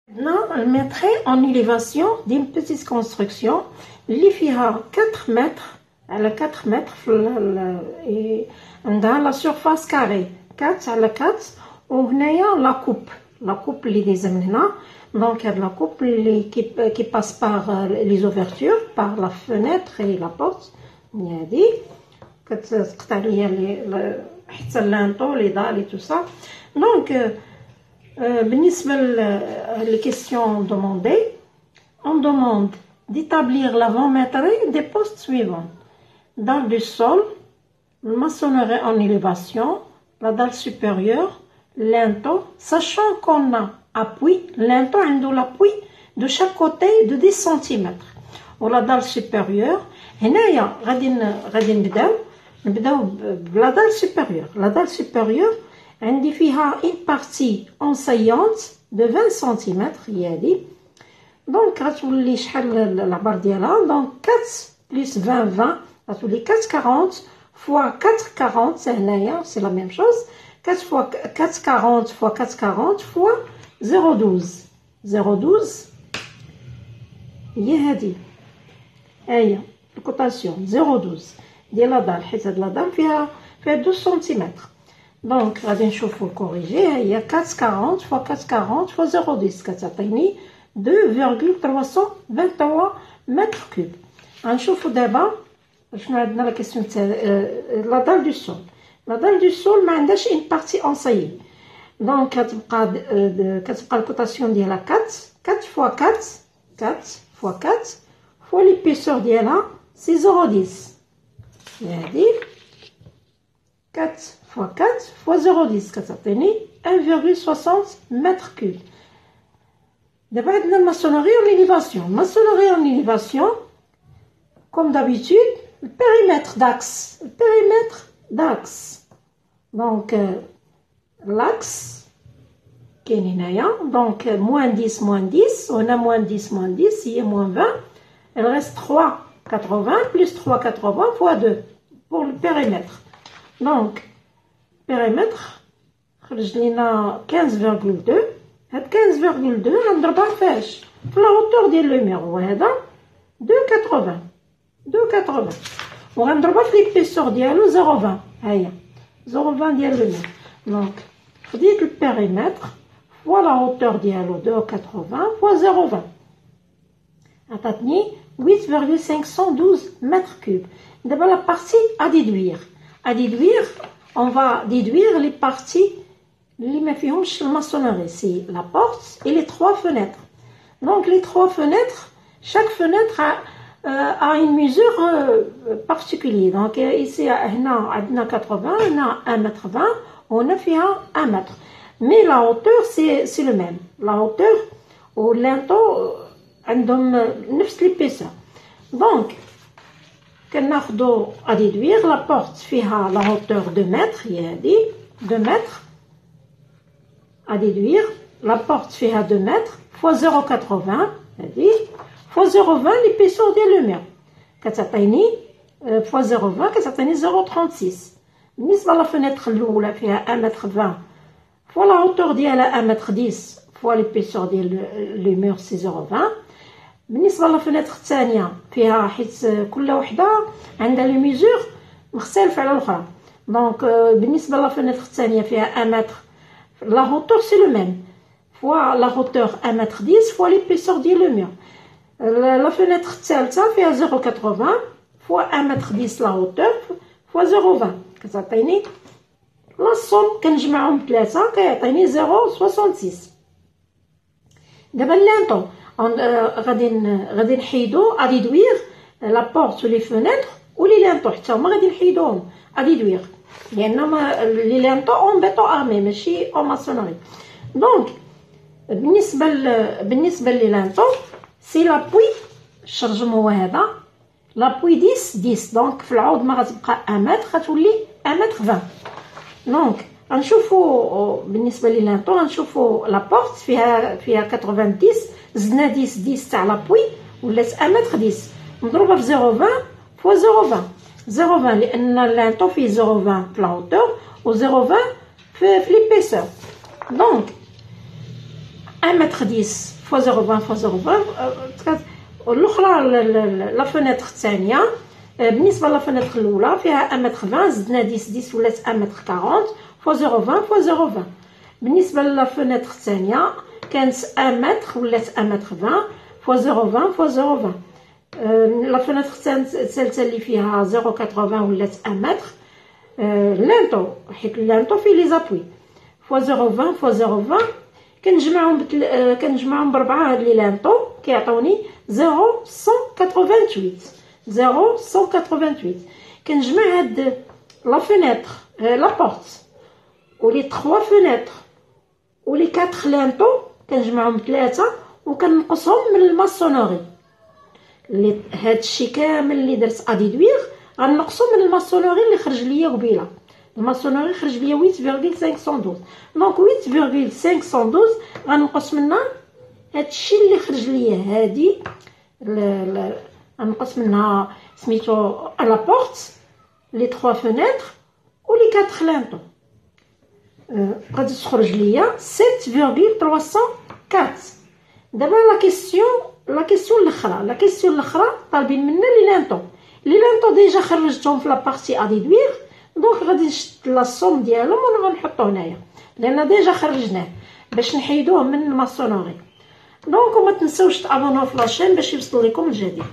Maintenant, je mettrai en élévation d'une petite construction اللي فيها 4 mètres على 4 mètres et عندها la surface carrée 4 على 4 وهنايا la coupe اللي دايزه من هنا donc هاد la coupe اللي qui passe par les ouvertures par la fenêtre et la porte هادي كتقطع ليا حتى اللانطو لي دالي tout ça donc بالنسبه les questions demandées on demande d'établir l'avant-métrie des postes suivants. Dalle du sol, maçonnerie en élévation, la dalle supérieure, linteau, sachant qu'on a appui, linteau a l'appui de chaque côté de 10 cm. Ou la dalle supérieure, هنايا غادي نبداو بلا dalle supérieure. La dalle supérieure عندي فيها une partie enseignante de 20 cm هي هادي. Donc, غتولي شحال العبار ديالها donc 4 plus 20 غتولي 440 fois 440 c'est هنايا c'est la même chose 4 fois 440 fois 440 fois 0,12 هي هادي هي الكوتاسيون 0,12 ديال لا دال حيت هاد لا دال فيها 12 سنتيمتر دونك غادي نشوفو كوريجي هي 440 fois 440 fois 0,10 كتعطيني 2,323 mètres cubes. غنشوفو دابا شنو عندنا لا كيسيون تاع لا دال دو سول. لا دال دو سول ما عندهاش اون بارتي انسايي دونك كتبقى الكوتاسيون ديالها 4 fois 4 fois 4 fois l'épaisseur ديالها سي 0,10 هادي 4 fois 4 fois 0,10 كتعطيني 1,60 mètres cubes. D'abord, on a la maçonnerie en élévation. Maçonnerie en élévation, comme d'habitude, le périmètre d'axe. Le périmètre d'axe. Donc, l'axe, qui est là, donc moins 10, on a moins 10, il y a moins 20. Il reste 3,80 plus 3,80 fois 2 pour le périmètre. Donc, périmètre, خرج لنا 15,2. هاد 15,2 غنضربها فاش في لا هوتور ديال لو مير وهذا 2,80 وغنضربها في ليبيسور ديالو 0,20 هاهي 0,20 ديال لو مير دونك خديت البيريمتر فوا لا هوتور ديالو 2,80 فوا 0,20 عطاتني 8,512 mètres cubes. دابا لا بارتي à déduire on va déduire les parties اللي ما فيهمش الماسونري سي لا بورت et les 3 fenêtres. Donc les 3 fenêtres, chaque fenêtre a une mesure particulière. Donc ici هنا عندنا 80 هنا 1,20 m وهنا فيها 1 mètre. Mais la hauteur c'est le même. La hauteur و linteau عندهم نفس l'épaisseur. Donc كناخدو à déduire la porte فيها la hauteur 2 mètres هي هادي 2 mètres. À déduire, la porte fait à 2 mètres fois 0,80 fois 0,20 l'épaisseur de le mur. كتعطيني fois 0,20 كتعطيني 0,36. بالنسبة للفenêtre الأولى فيها 1,20 m fois la hauteur ديالها 1,10 m fois l'épaisseur ديال le mur c'est 0,20. بالنسبة للفenêtre الثانية فيها حيت كل وحدة عندها لي ميزور مختلف على الأخرى. دونك بالنسبة للفenêtre الثانية فيها 1 mètre. La hauteur c'est le même fois la hauteur 1,10 m fois l'épaisseur du mur. La fenêtre الثالثة فيها 0,80 fois 1,10 m la hauteur fois 0,20 كتعطيني لا صوم كنجمعهم بثلاثة كيعطيني 0,66. دابا اللانطو غادي نحيدو à déduire la porte ou les fenêtres ou les لانطو حتى هما غادي نحيدوهم à déduire لان لي لانطو اون بيطون ارمي ماشي اون ماسونري. دونك بالنسبه لي لانطو سي لابوي الشرجم هو هذا لابوي 10 دونك في العوض ما غتبقى 1 متر غتولي 1 متر 20. دونك غنشوفوا بالنسبه لي لانطو غنشوفوا لا بورت فيها 90 زدنا 10 تاع لابوي ولات 1 متر 10 مضروبه في 0,20 فوا 0,20 0,20 لان لانطو فيه 0,20 في لا هوتور و 0,20 في ليبيسور. دونك 1 متر 10 فوا 0.20 فوا 0.20. الاخرى لا فونيتر الثانيه بالنسبه لافونيتر الاولى فيها 1.20 زدنا 10 ولات 1.40 فوا 0.20 فوا 0.20. بالنسبه لافونيتر الثانيه كانت 1 متر ولات 1.20 فوا 0.20 فوا 0.20. لا فونيتر الثالثه اللي فيها 0.80 ولات 1 متر لانتو حيت لانتو فيه لي زابوي فوا 0.20 فوا 0.20. كنجمعهم بربعه هاد لي لانطو كيعطوني 0.188. كنجمع هاد لا فينيتر لا بورت ولي 3 فينيتر ولي 4 لانطو كنجمعهم بثلاثه وكنقصهم من الماسونوري. هادشي كامل اللي درت اديدوير غنقصو من الماسونوري اللي خرج ليا قبيله. الماسونوري خرج ليا 8.512 دونك 8.512 غنقص منها هادشي اللي خرج ليا هادي غنقص منها سميتو لا بورت لي 3 فينيتر ولي 4 لانطو غادي تخرج ليا 7.304. دابا لا كيسيون الاخرى طالبين منا لي لانطو ديجا خرجتهم في لا بارتي اديدوير دونك غادي نشد لا صوم ديالهم وغنحطو هنايا لان ديجا خرجناه باش نحيدوه من الماسونوري. دونك وما تنساوش تابوناو في لاشين باش يوصل لكم الجديد.